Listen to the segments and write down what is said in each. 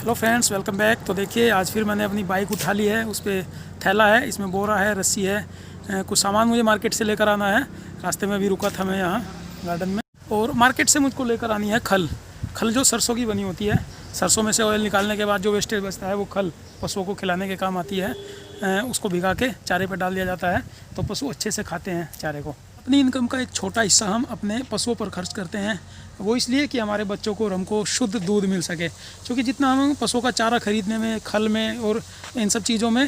Hello friends, welcome back. तो देखिए आज फिर मैंने अपनी बाइक उठा ली है। उस पर थैला है, इसमें बोरा है, रस्सी है, कुछ सामान मुझे मार्केट से लेकर आना है। रास्ते में भी रुका था मैं यहाँ गार्डन में, और मार्केट से मुझको लेकर आनी है खल। खल जो सरसों की बनी होती है, सरसों में से ऑयल निकालने के बाद जो वेस्टेज बचता है वो खल पशुओं को खिलाने के काम आती है। उसको भिगा के चारे पर डाल दिया जाता है तो पशु अच्छे से खाते हैं चारे को। अपनी इनकम का एक छोटा हिस्सा हम अपने पशुओं पर खर्च करते हैं, वो इसलिए कि हमारे बच्चों को और हमको शुद्ध दूध मिल सके। क्योंकि जितना हम पशुओं का चारा खरीदने में, खल में और इन सब चीज़ों में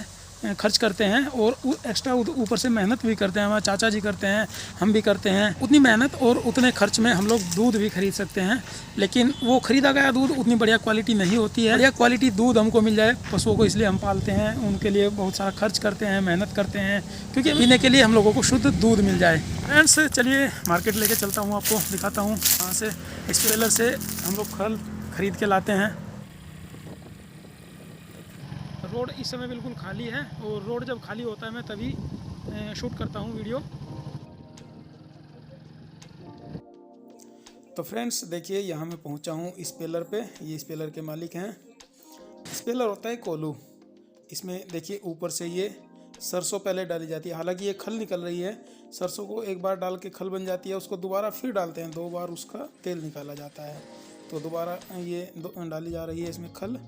खर्च करते हैं और एक्स्ट्रा ऊपर से मेहनत भी करते हैं, हमारे चाचा जी करते हैं, हम भी करते हैं, उतनी मेहनत और उतने खर्च में हम लोग दूध भी खरीद सकते हैं। लेकिन वो खरीदा गया दूध उतनी बढ़िया क्वालिटी नहीं होती है। बढ़िया क्वालिटी दूध हमको मिल जाए पशुओं को, इसलिए हम पालते हैं, उनके लिए बहुत सारा खर्च करते हैं, मेहनत करते हैं, क्योंकि पीने के लिए हम लोगों को शुद्ध दूध मिल जाए। फ्रेंड्स चलिए मार्केट लेके चलता हूँ, आपको दिखाता हूँ कहाँ से इस टेलर से हम लोग खल खरीद के लाते हैं। रोड इस समय बिल्कुल खाली है, और रोड जब खाली होता है मैं तभी शूट करता हूँ वीडियो। तो फ्रेंड्स देखिए यहाँ मैं पहुँचा हूँ स्पेलर पे। ये स्पेलर के मालिक हैं। स्पेलर होता है कोलू। इसमें देखिए ऊपर से ये सरसों पहले डाली जाती है। हालांकि ये खल निकल रही है, सरसों को एक बार डाल के खल बन जाती है, उसको दोबारा फिर डालते हैं, 2 बार उसका तेल निकाला जाता है। तो दोबारा ये डाली जा रही है इसमें खल,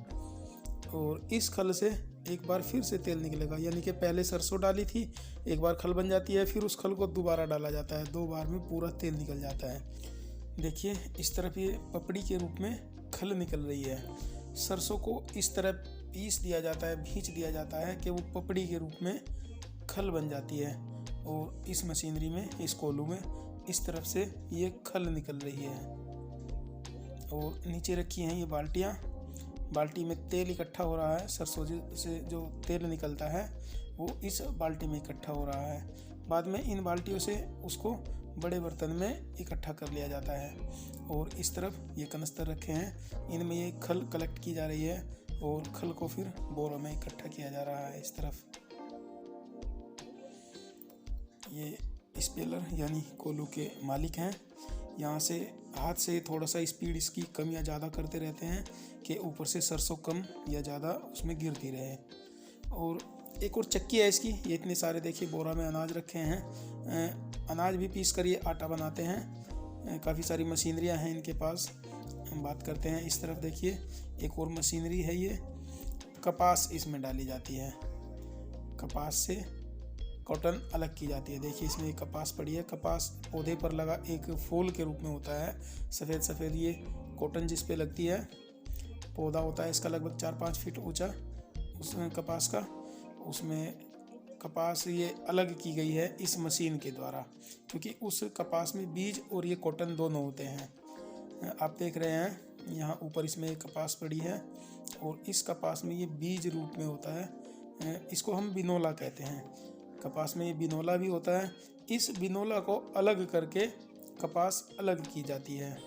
और इस खल से एक बार फिर से तेल निकलेगा। यानी कि पहले सरसों डाली थी, एक बार खल बन जाती है, फिर उस खल को दोबारा डाला जाता है, 2 बार में पूरा तेल निकल जाता है। देखिए इस तरफ ये पपड़ी के रूप में खल निकल रही है। सरसों को इस तरह पीस दिया जाता है, भींच दिया जाता है कि वो पपड़ी के रूप में खल बन जाती है। और इस मशीनरी में, इस कोलू में इस तरफ से ये खल निकल रही है। और नीचे रखी हैं ये बाल्टियाँ। बाल्टी में तेल इकट्ठा हो रहा है। सरसों से जो तेल निकलता है वो इस बाल्टी में इकट्ठा हो रहा है। बाद में इन बाल्टियों से उसको बड़े बर्तन में इकट्ठा कर लिया जाता है। और इस तरफ ये कनस्तर रखे हैं, इनमें ये खल कलेक्ट की जा रही है और खल को फिर बोरों में इकट्ठा किया जा रहा है। इस तरफ ये स्पेलर यानी कोलू के मालिक हैं। यहाँ से हाथ से थोड़ा सा स्पीड इसकी कम या ज़्यादा करते रहते हैं कि ऊपर से सरसों कम या ज़्यादा उसमें गिरती रहे। और एक और चक्की है इसकी। ये इतने सारे देखिए बोरा में अनाज रखे हैं, अनाज भी पीस कर ये आटा बनाते हैं। काफ़ी सारी मशीनरियाँ हैं इनके पास। हम बात करते हैं इस तरफ देखिए एक और मशीनरी है। ये कपास इसमें डाली जाती है, कपास से कॉटन अलग की जाती है। देखिए इसमें एक कपास पड़ी है। कपास पौधे पर लगा एक फूल के रूप में होता है, सफ़ेद सफ़ेद। ये कॉटन जिस पे लगती है, पौधा होता है इसका लगभग 4-5 फीट ऊंचा उसमें कपास का। उसमें कपास ये अलग की गई है इस मशीन के द्वारा, क्योंकि उस कपास में बीज और ये कॉटन दोनों होते हैं। आप देख रहे हैं यहाँ ऊपर इसमें एक कपास पड़ी है, और इस कपास में ये बीज रूप में होता है। इसको हम बिनोला कहते हैं। कपास में ये बिनोला भी होता है। इस बिनोला को अलग करके कपास अलग की जाती है।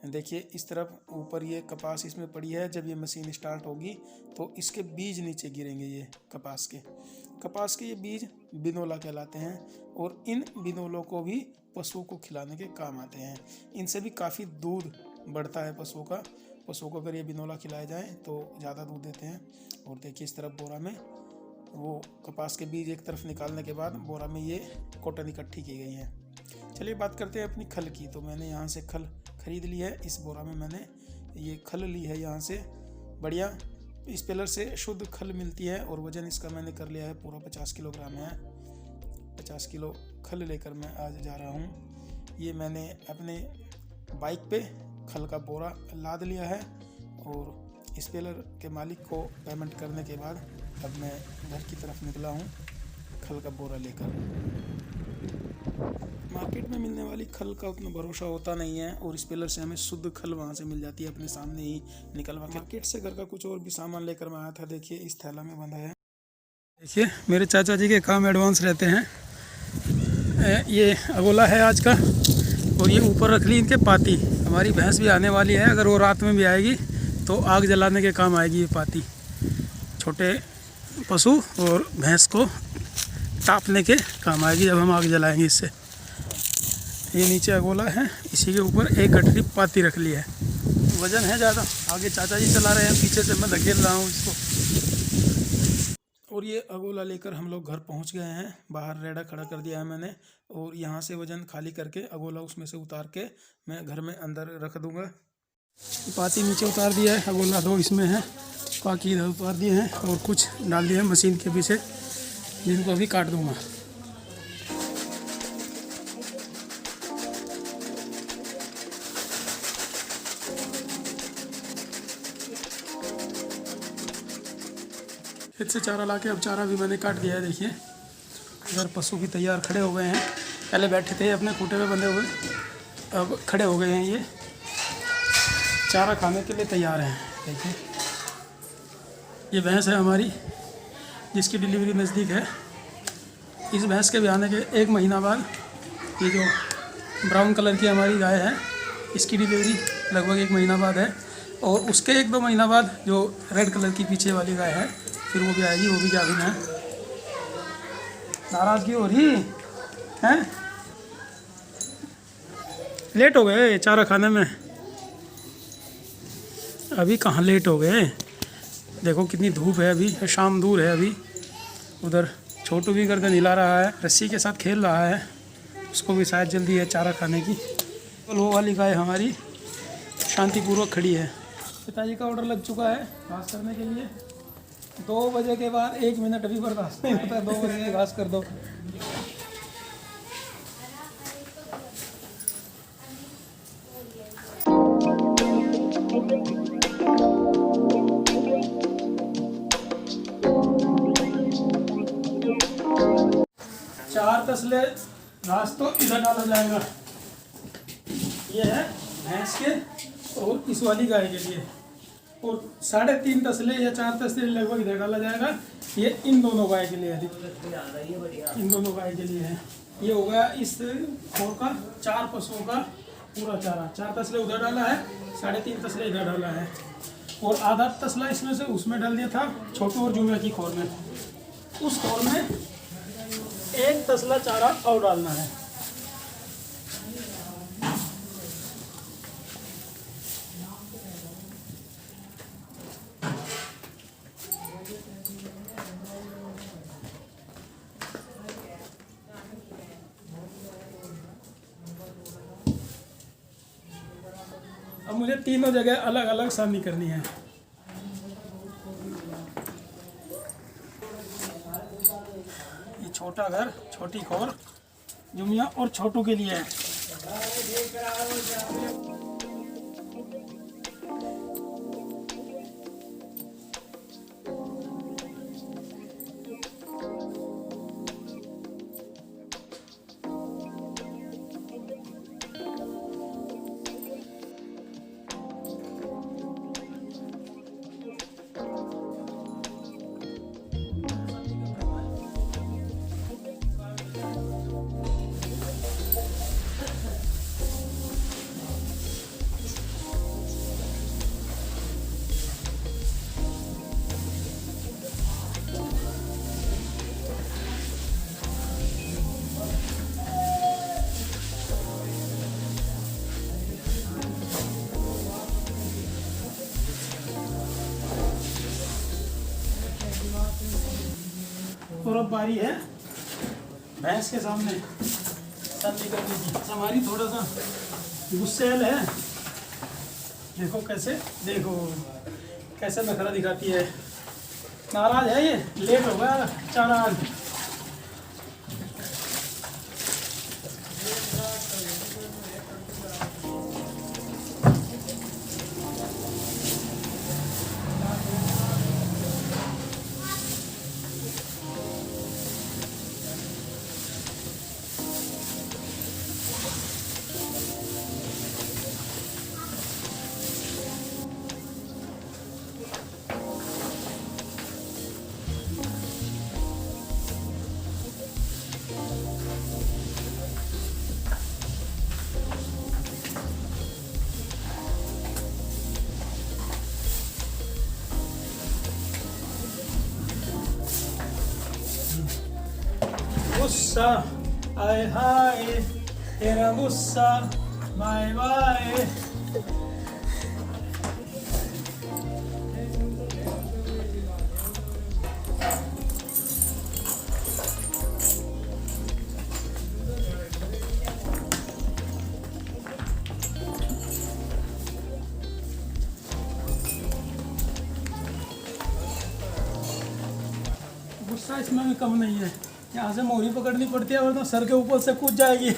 देखिए इस तरफ ऊपर ये कपास इसमें पड़ी है। जब ये मशीन स्टार्ट होगी तो इसके बीज नीचे गिरेंगे। ये कपास के ये बीज बिनोला कहलाते हैं, और इन बिनोलों को भी पशुओं को खिलाने के काम आते हैं। इनसे भी काफ़ी दूध बढ़ता है पशुओं को अगर ये बिनोला खिलाए जाएँ तो ज़्यादा दूध देते हैं। और देखिए इस तरफ बोरा में वो कपास के बीज एक तरफ निकालने के बाद बोरा में ये कॉटन इकट्ठी की गई है। चलिए बात करते हैं अपनी खल की। तो मैंने यहाँ से खल खरीद ली है। इस बोरा में मैंने ये खल ली है यहाँ से। बढ़िया स्पेलर से शुद्ध खल मिलती है, और वज़न इसका मैंने कर लिया है पूरा 50 किलोग्राम है। 50 किलो खल लेकर मैं आज जा रहा हूँ। ये मैंने अपने बाइक पे खल का बोरा लाद लिया है, और स्पेलर के मालिक को पेमेंट करने के बाद अब मैं घर की तरफ निकला हूँ खल का बोरा लेकर। मार्केट में मिलने वाली खल का उतना भरोसा होता नहीं है, और स्पेलर से हमें शुद्ध खल वहाँ से मिल जाती है, अपने सामने ही निकलवा के। मार्केट से घर का कुछ और भी सामान लेकर मैं आया था। देखिए इस थैला में बंधा है। देखिए मेरे चाचा जी के काम एडवांस रहते हैं। ये अगोला है आज का, और ये ऊपर रख ली इनके पाती। हमारी भैंस भी आने वाली है, अगर वो रात में भी आएगी तो आग जलाने के काम आएगी ये पाती। छोटे पशु और भैंस को तापने के काम आएगी जब हम आग जलाएंगे इससे। ये नीचे अगोला है, इसी के ऊपर एक गठरी पाती रख ली है। वजन है ज़्यादा। आगे चाचा जी चला रहे हैं, पीछे से मैं धकेल रहा हूँ इसको। और ये अगोला लेकर हम लोग घर पहुँच गए हैं। बाहर रेडा खड़ा कर दिया है मैंने, और यहाँ से वजन खाली करके अगोला उसमें से उतार के मैं घर में अंदर रख दूँगा। पाती नीचे उतार दिया है, अगोला 2 इसमें है, बाकी इधर उतार दिए हैं, और कुछ डाल दिए हैं मशीन के पीछे, जिनको अभी काट दूँगा। खेत से चारा लाके अब चारा भी मैंने काट दिया है। देखिए इधर पशु भी तैयार खड़े हो गए हैं। पहले बैठे थे अपने खूंटे पे बंधे हुए, अब खड़े हो गए हैं। ये चारा खाने के लिए तैयार हैं। देखिए ये भैंस है हमारी, जिसकी डिलीवरी नज़दीक है। इस भैंस के ब्याने के 1 महीना बाद ये जो ब्राउन कलर की हमारी गाय है, इसकी डिलीवरी लगभग 1 महीना बाद है। और उसके 1-2 महीना बाद जो रेड कलर की पीछे वाली गाय है, फिर वो भी आएगी। वो भी गाभिन है। नाराज़गी हो रही है? लेट हो गए चारा खाने में। अभी कहाँ लेट हो गए, देखो कितनी धूप है, अभी शाम दूर है। अभी उधर छोटू भी गर्दन हिला रहा है, रस्सी के साथ खेल रहा है, उसको भी शायद जल्दी है चारा खाने की। तो वो वाली गाय हमारी शांतिपूर्वक खड़ी है। पिताजी का ऑर्डर लग चुका है घास करने के लिए। 2 बजे के बाद 1 मिनट अभी बर्दाश्त नहीं होता है। 2 बजे घास कर दो। चार तसले घास तो इधर डाला जाएगा। ये है भैंस के और इस वाली गाय के लिए, और 3.5 तसले या 4 तसले लगभग इधर डाला जाएगा। ये इन दोनों गाय के लिए है, इन दोनों गाय के लिए है। ये हो गया इस खोर का 4 पशुओं का पूरा चारा। 4 तसले उधर डाला है, 3.5 तसले इधर डाला है, और आधा तसला इसमें से उसमें डाल दिया था छोटू और जुमिया की खोर में। उस खोर में 1 तसला चारा और डालना है। अब मुझे तीनों जगह अलग अलग सानी करनी है। ये छोटा घर, छोटी खोर जुमिया और छोटू के लिए है। और अब बारी है भैंस के सामने शादी करने की। हमारी थोड़ा सा गुस्सेल है, देखो कैसे, देखो कैसे नखरा दिखाती है। नाराज है ये, लेट हो गया चारा आज। गुस्सा आए हाय, तेरा गुस्सा बाय बाय। गुस्सा इसमें भी कम नहीं है। यहाँ से मोहरी पकड़नी पड़ती है वरना सर के ऊपर से कूद जाएगी।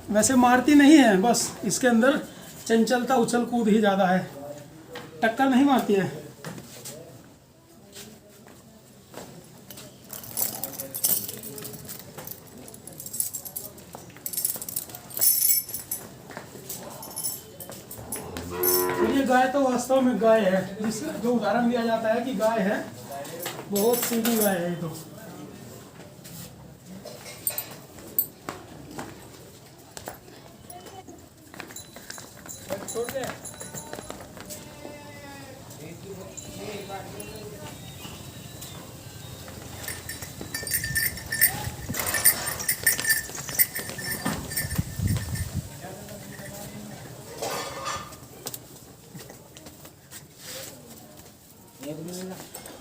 वैसे मारती नहीं है, बस इसके अंदर चंचलता, उछल कूद ही ज़्यादा है, टक्कर नहीं मारती है। ये गाय तो वास्तव में गाय है, जिस जो उदाहरण दिया जाता है कि गाय है, बहुत सीधी गाय है ये तो।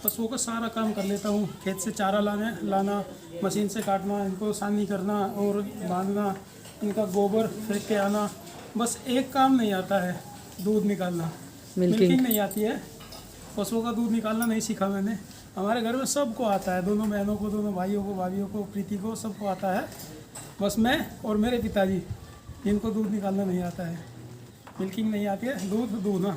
पशुओं का सारा काम कर लेता हूँ, खेत से चारा लाना, मशीन से काटना, इनको सानी करना और बांधना, इनका गोबर फेंक के आना। बस एक काम नहीं आता है, दूध निकालना। मिल्किंग नहीं आती है, पशुओं का दूध निकालना नहीं सीखा मैंने। हमारे घर में सबको आता है, दोनों बहनों को, दोनों भाइयों को, भाभियों को, प्रीति को, सबको आता है। बस मैं और मेरे पिताजी, इनको दूध निकालना नहीं आता है, मिल्किंग नहीं आती है, दूध दूध ना।